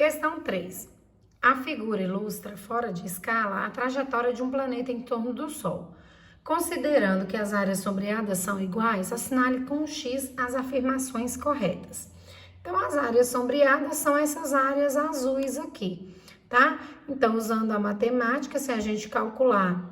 Questão 3. A figura ilustra, fora de escala, a trajetória de um planeta em torno do Sol. Considerando que as áreas sombreadas são iguais, assinale com um X as afirmações corretas. Então, as áreas sombreadas são essas áreas azuis aqui, tá? Então, usando a matemática, se a gente calcular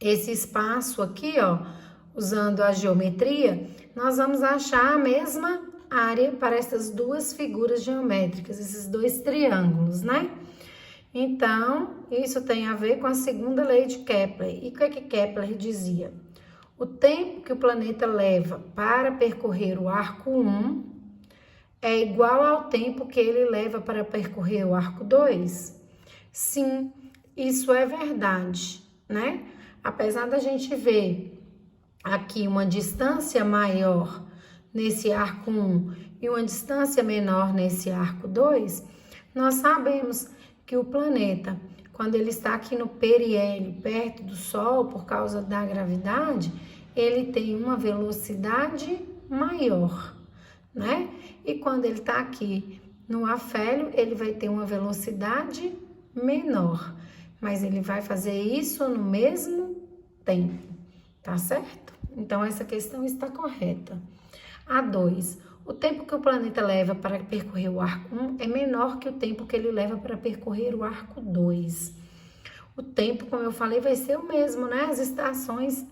esse espaço aqui, ó, usando a geometria, nós vamos achar a mesma área para essas duas figuras geométricas, esses dois triângulos, né? Então, isso tem a ver com a segunda lei de Kepler. E o que Kepler dizia? O tempo que o planeta leva para percorrer o arco 1 é igual ao tempo que ele leva para percorrer o arco 2? Sim, isso é verdade, né? Apesar da gente ver aqui uma distância maior nesse arco 1 e uma distância menor nesse arco 2, nós sabemos que o planeta, quando ele está aqui no periélio, perto do Sol, por causa da gravidade, ele tem uma velocidade maior, né? E quando ele está aqui no afélio, ele vai ter uma velocidade menor, mas ele vai fazer isso no mesmo tempo, tá certo? Então, essa questão está correta. A 2. O tempo que o planeta leva para percorrer o arco 1 é menor que o tempo que ele leva para percorrer o arco 2. O tempo, como eu falei, vai ser o mesmo, né? As estações,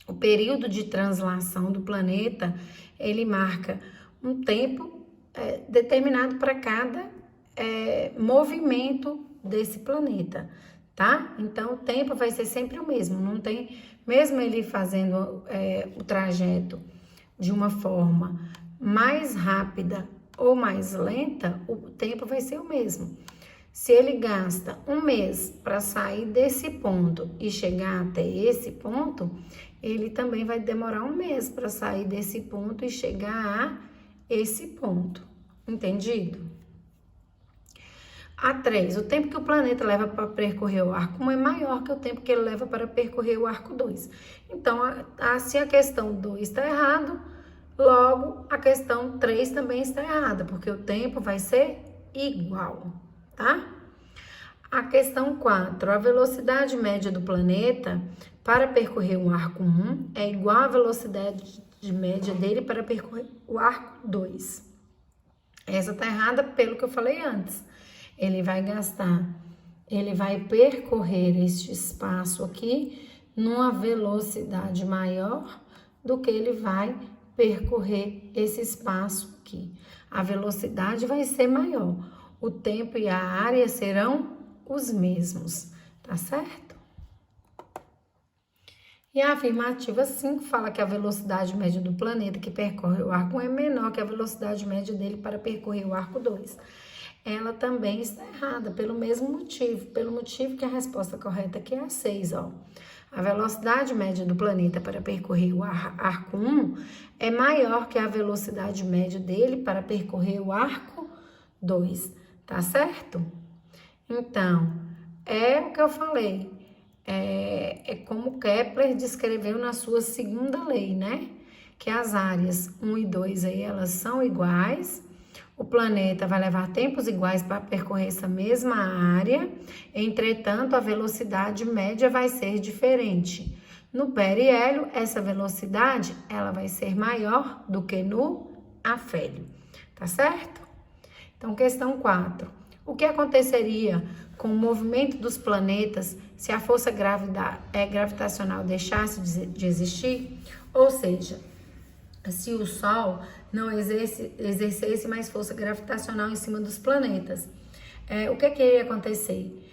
o período de translação do planeta, ele marca um tempo determinado para cada movimento desse planeta, tá? Então, o tempo vai ser sempre o mesmo, não tem, mesmo ele fazendo o trajeto de uma forma mais rápida ou mais lenta, o tempo vai ser o mesmo. Se ele gasta um mês para sair desse ponto e chegar até esse ponto, ele também vai demorar um mês para sair desse ponto e chegar a esse ponto. Entendido? A 3. O tempo que o planeta leva para percorrer o arco 1 é maior que o tempo que ele leva para percorrer o arco 2. Então, se a questão 2 está errado, logo a questão 3 também está errada, porque o tempo vai ser igual, tá? A questão 4. A velocidade média do planeta para percorrer o arco 1 é igual à velocidade média dele para percorrer o arco 2. Essa está errada pelo que eu falei antes. Ele vai percorrer este espaço aqui numa velocidade maior do que ele vai percorrer esse espaço aqui. A velocidade vai ser maior, o tempo e a área serão os mesmos, tá certo? E a afirmativa 5 fala que a velocidade média do planeta que percorre o arco 1 é menor que a velocidade média dele para percorrer o arco 2. Ela também está errada, pelo mesmo motivo, pelo motivo que a resposta correta aqui é a 6, ó. A velocidade média do planeta para percorrer o arco 1 é maior que a velocidade média dele para percorrer o arco 2, tá certo? Então, é o que eu falei, é como Kepler descreveu na sua segunda lei, né? Que as áreas 1 e 2 aí, elas são iguais. O planeta vai levar tempos iguais para percorrer essa mesma área, entretanto, a velocidade média vai ser diferente. No periélio, essa velocidade ela vai ser maior do que no afélio, tá certo? Então, questão 4. O que aconteceria com o movimento dos planetas se a força gravitacional deixasse de existir? Ou seja, se o Sol não exercesse mais força gravitacional em cima dos planetas. O que iria acontecer?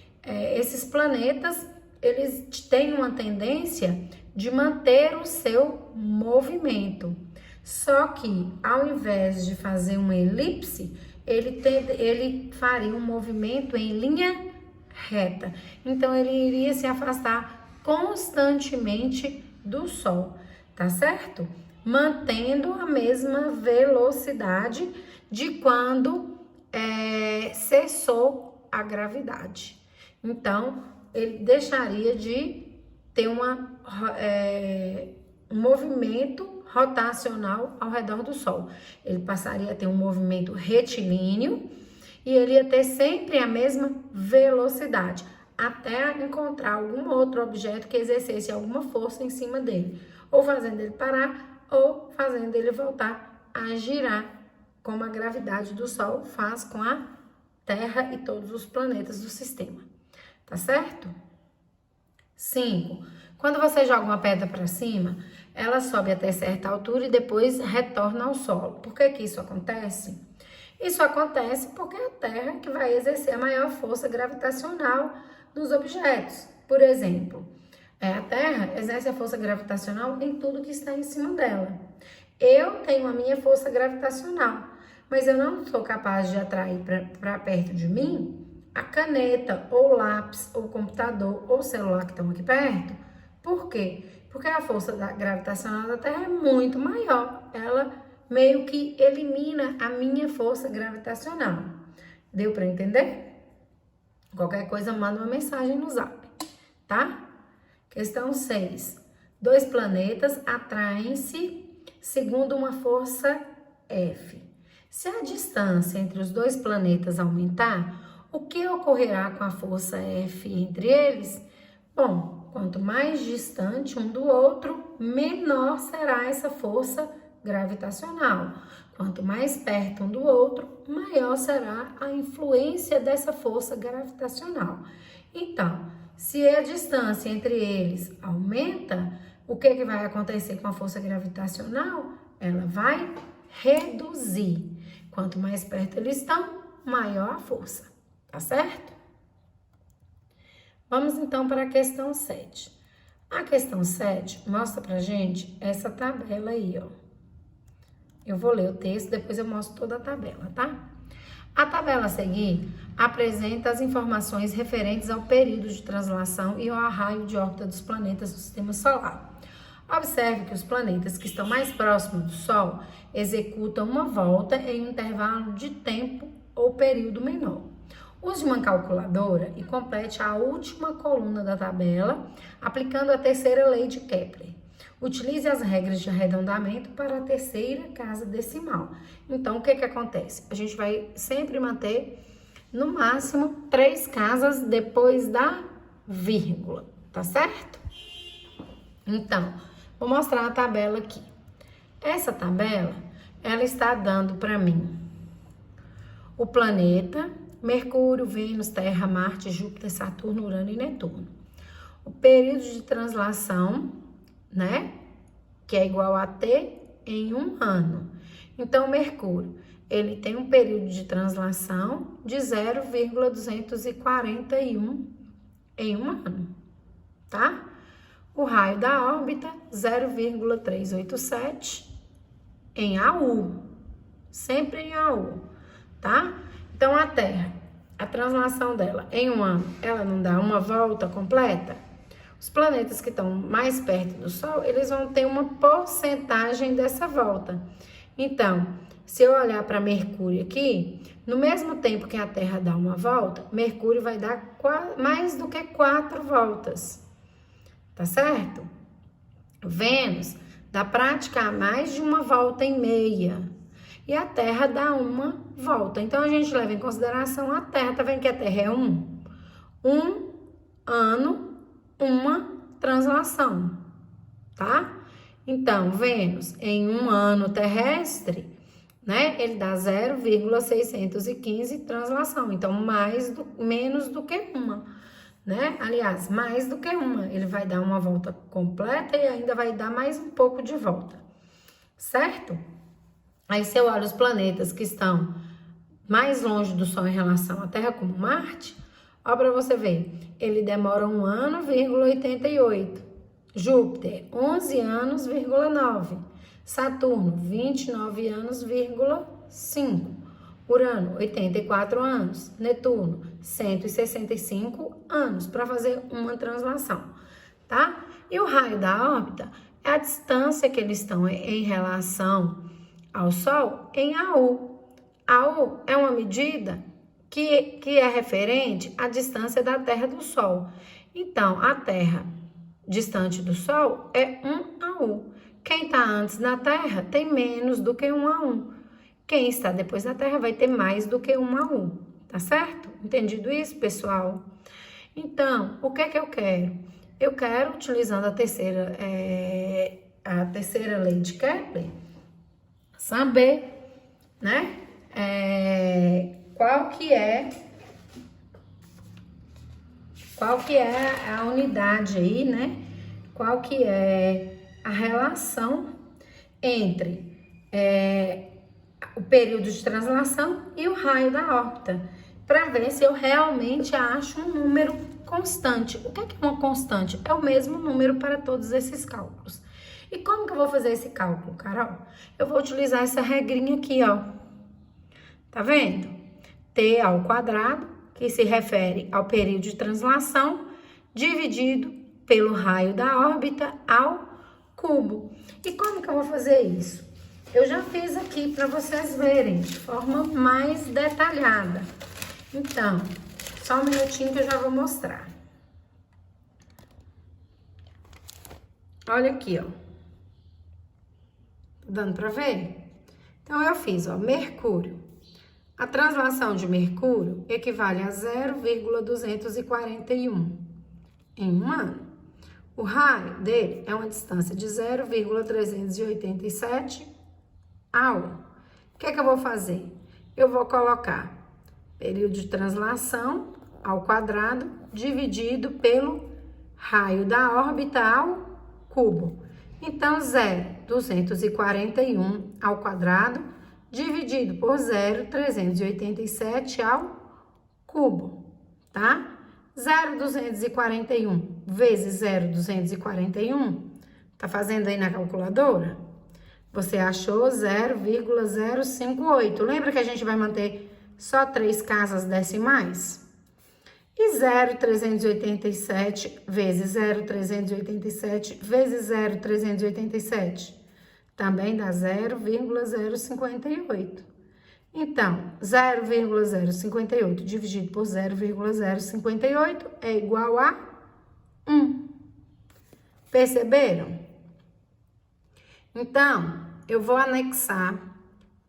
Esses planetas, eles têm uma tendência de manter o seu movimento. Só que, ao invés de fazer uma elipse, ele faria um movimento em linha reta. Então, ele iria se afastar constantemente do Sol, tá certo? Mantendo a mesma velocidade de quando cessou a gravidade. Então, ele deixaria de ter um movimento rotacional ao redor do Sol. Ele passaria a ter um movimento retilíneo e ele ia ter sempre a mesma velocidade, até encontrar algum outro objeto que exercesse alguma força em cima dele, ou fazendo ele parar, ou fazendo ele voltar a girar, como a gravidade do Sol faz com a Terra e todos os planetas do sistema. Tá certo? 5. Quando você joga uma pedra para cima, ela sobe até certa altura e depois retorna ao solo. Por que que isso acontece? Isso acontece porque é a Terra que vai exercer a maior força gravitacional dos objetos. Por exemplo, a Terra exerce a força gravitacional em tudo que está em cima dela. Eu tenho a minha força gravitacional, mas eu não sou capaz de atrair para perto de mim a caneta, ou lápis, ou computador, ou celular que estão aqui perto. Por quê? Porque a força gravitacional da Terra é muito maior. Ela meio que elimina a minha força gravitacional. Deu para entender? Qualquer coisa, manda uma mensagem no zap, tá? Questão 6. 2 planetas atraem-se segundo uma força F. Se a distância entre os 2 planetas aumentar, o que ocorrerá com a força F entre eles? Bom, quanto mais distante um do outro, menor será essa força gravitacional. Quanto mais perto um do outro, maior será a influência dessa força gravitacional. Então, se a distância entre eles aumenta, o que vai acontecer com a força gravitacional? Ela vai reduzir. Quanto mais perto eles estão, maior a força. Tá certo? Vamos então para a questão 7. A questão 7 mostra pra gente essa tabela aí, ó. Eu vou ler o texto, depois eu mostro toda a tabela, tá? A tabela a seguir apresenta as informações referentes ao período de translação e ao raio de órbita dos planetas do Sistema Solar. Observe que os planetas que estão mais próximos do Sol executam uma volta em um intervalo de tempo ou período menor. Use uma calculadora e complete a última coluna da tabela, aplicando a terceira lei de Kepler. Utilize as regras de arredondamento para a terceira casa decimal. Então, o que acontece? A gente vai sempre manter, no máximo, 3 casas depois da vírgula, tá certo? Então, vou mostrar a tabela aqui. Essa tabela, ela está dando para mim o planeta Mercúrio, Vênus, Terra, Marte, Júpiter, Saturno, Urano e Netuno. O período de translação, né? Que é igual a T em 1 ano. Então, o Mercúrio, ele tem um período de translação de 0,241 em 1 ano, tá? O raio da órbita, 0,387 em AU, sempre em AU, tá? Então, a Terra, a translação dela em 1 ano, ela não dá uma volta completa? Os planetas que estão mais perto do Sol, eles vão ter uma porcentagem dessa volta. Então, se eu olhar para Mercúrio aqui, no mesmo tempo que a Terra dá uma volta, Mercúrio vai dar mais do que 4 voltas. Tá certo? Vênus dá prática mais de uma volta e meia. E a Terra dá uma volta. Então, a gente leva em consideração a Terra. Tá vendo que a Terra é 1 ano, uma translação, tá? Então, Vênus, em 1 ano terrestre, né? Ele dá 0,615 translação. Então, menos do que uma, né? Aliás, mais do que uma. Ele vai dar uma volta completa e ainda vai dar mais um pouco de volta, certo? Aí, se eu olho os planetas que estão mais longe do Sol em relação à Terra, como Marte, ó, para você ver, ele demora 1 ano, 88. Júpiter, 11 anos, 9. Saturno, 29 anos, 5. Urano, 84 anos. Netuno, 165 anos para fazer uma translação, tá? E o raio da órbita é a distância que eles estão em relação ao Sol em AU. AU é uma medida que é referente à distância da Terra do Sol. Então, a Terra distante do Sol é 1 AU. Quem está antes da Terra tem menos do que 1 AU. Quem está depois da Terra vai ter mais do que 1 AU, tá certo? Entendido isso, pessoal? Então, o que é que eu quero? Eu quero, utilizando a terceira lei de Kepler, saber, né, qual que é a unidade aí, né? Qual que é a relação entre o período de translação e o raio da órbita, para ver se eu realmente acho um número constante. O que é uma constante? É o mesmo número para todos esses cálculos. E como que eu vou fazer esse cálculo, Carol? Eu vou utilizar essa regrinha aqui, ó. Tá vendo? T ao quadrado, que se refere ao período de translação, dividido pelo raio da órbita ao cubo. E como que eu vou fazer isso? Eu já fiz aqui para vocês verem de forma mais detalhada. Então, só um minutinho que eu já vou mostrar. Olha aqui, ó. Tá dando para ver? Então, eu fiz, ó, Mercúrio. A translação de Mercúrio equivale a 0,241 em um ano. O raio dele é uma distância de 0,387 a 1. O que é que eu vou fazer? Eu vou colocar período de translação ao quadrado dividido pelo raio da órbita ao cubo. Então, 0,241 ao quadrado dividido por 0,387 ao cubo, tá? 0,241 vezes 0,241, tá fazendo aí na calculadora? Você achou 0,058. Lembra que a gente vai manter só 3 casas decimais? E 0,387 vezes 0,387 vezes 0,387 também dá 0,058. Então, 0,058 dividido por 0,058 é igual a 1. Perceberam? Então, eu vou anexar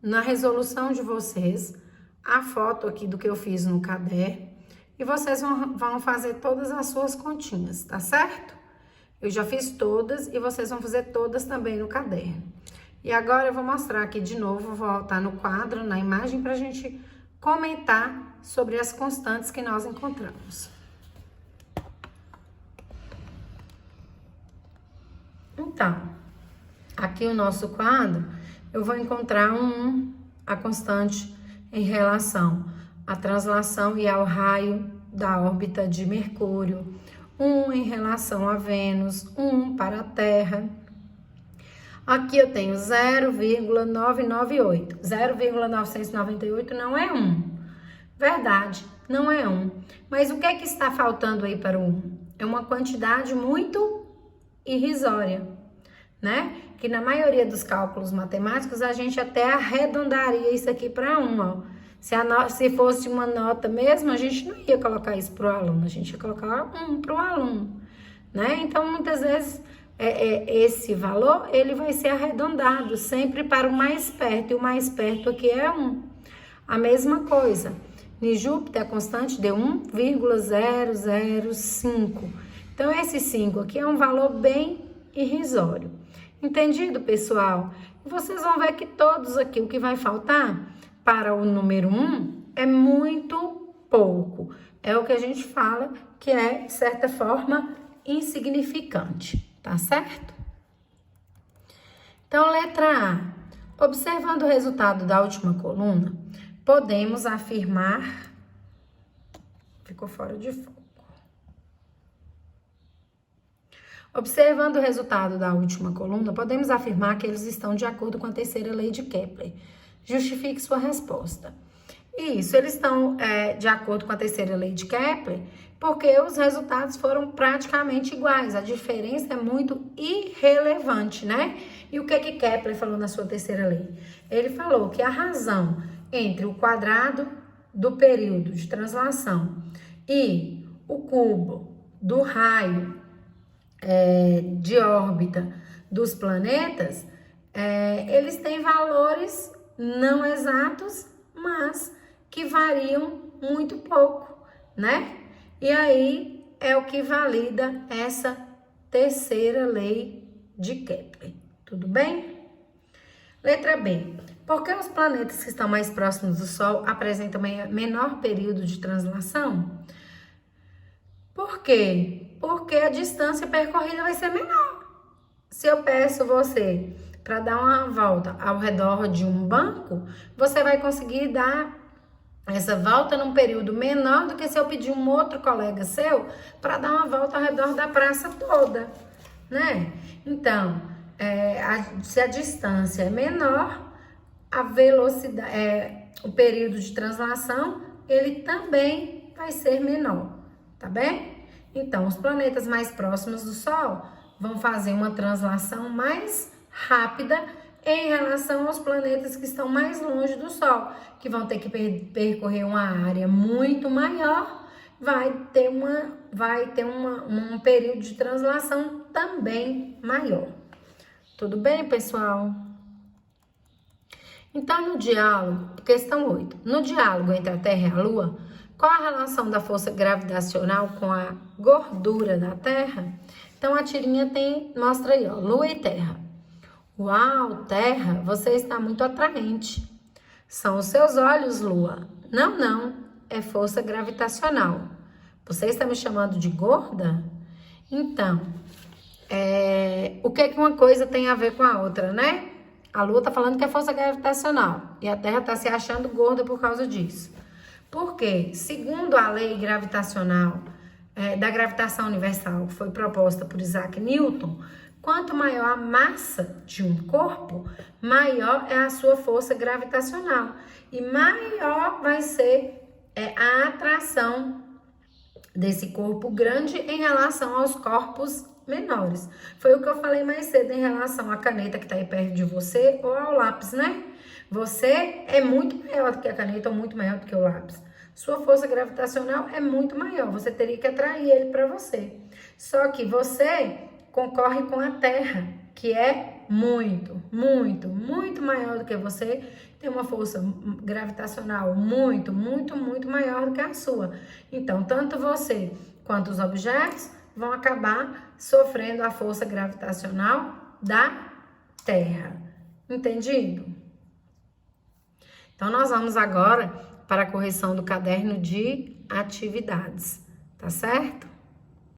na resolução de vocês a foto aqui do que eu fiz no caderno e vocês vão fazer todas as suas continhas, tá certo? Eu já fiz todas e vocês vão fazer todas também no caderno. E agora eu vou mostrar aqui de novo, vou voltar no quadro, na imagem, para a gente comentar sobre as constantes que nós encontramos. Então, aqui o nosso quadro, eu vou encontrar a constante em relação à translação e ao raio da órbita de Mercúrio, 1 em relação a Vênus, 1 para a Terra. Aqui eu tenho 0,998. 0,998 não é 1. Verdade, não é 1. Mas o que é que está faltando aí para o 1? É uma quantidade muito irrisória, né? Que na maioria dos cálculos matemáticos a gente até arredondaria isso aqui para 1, ó. Se fosse uma nota mesmo, a gente não ia colocar isso para o aluno, a gente ia colocar 1 para o aluno, né? Então, muitas vezes, esse valor, ele vai ser arredondado sempre para o mais perto, e o mais perto aqui é 1. A mesma coisa, em Júpiter, a constante deu 1,005. Então, esse 5 aqui é um valor bem irrisório. Entendido, pessoal? E vocês vão ver que todos aqui, o que vai faltar para o número 1 é muito pouco. É o que a gente fala que é, de certa forma, insignificante, tá certo? Então, letra A. Observando o resultado da última coluna, podemos afirmar... Ficou fora de foco. Observando o resultado da última coluna, podemos afirmar que eles estão de acordo com a terceira lei de Kepler. Justifique sua resposta. Isso, eles estão de acordo com a terceira lei de Kepler, porque os resultados foram praticamente iguais. A diferença é muito irrelevante, né? E o que Kepler falou na sua terceira lei? Ele falou que a razão entre o quadrado do período de translação e o cubo do raio de órbita dos planetas, eles têm valores não exatos, mas que variam muito pouco, né? E aí é o que valida essa terceira lei de Kepler. Tudo bem? Letra B. Por que os planetas que estão mais próximos do Sol apresentam menor período de translação? Por quê? Porque a distância percorrida vai ser menor. Se eu peço você para dar uma volta ao redor de um banco, você vai conseguir dar essa volta num período menor do que se eu pedir um outro colega seu para dar uma volta ao redor da praça toda, né? Então, se a distância é menor, a velocidade, o período de translação, ele também vai ser menor, tá bem? Então, os planetas mais próximos do Sol vão fazer uma translação mais rápida em relação aos planetas que estão mais longe do Sol, que vão ter que percorrer uma área muito maior, vai ter um período de translação também maior. Tudo bem, pessoal? Então, no diálogo, questão 8. No diálogo entre a Terra e a Lua, qual a relação da força gravitacional com a gordura da Terra? Então, a tirinha mostra aí, ó, Lua e Terra. Uau, Terra, você está muito atraente. São os seus olhos, Lua. Não, é força gravitacional. Você está me chamando de gorda? Então, o que uma coisa tem a ver com a outra, né? A Lua está falando que é força gravitacional e a Terra está se achando gorda por causa disso. Por quê? Segundo a lei gravitacional, da gravitação universal, que foi proposta por Isaac Newton, quanto maior a massa de um corpo, maior é a sua força gravitacional e maior vai ser a atração desse corpo grande em relação aos corpos menores. Foi o que eu falei mais cedo em relação à caneta que está aí perto de você ou ao lápis, né? Você é muito maior do que a caneta ou muito maior do que o lápis. Sua força gravitacional é muito maior, você teria que atrair ele para você. Só que você concorre com a Terra, que é muito maior do que você, tem uma força gravitacional muito maior do que a sua. Então, tanto você quanto os objetos vão acabar sofrendo a força gravitacional da Terra. Entendido? Então, nós vamos agora para a correção do caderno de atividades, tá certo?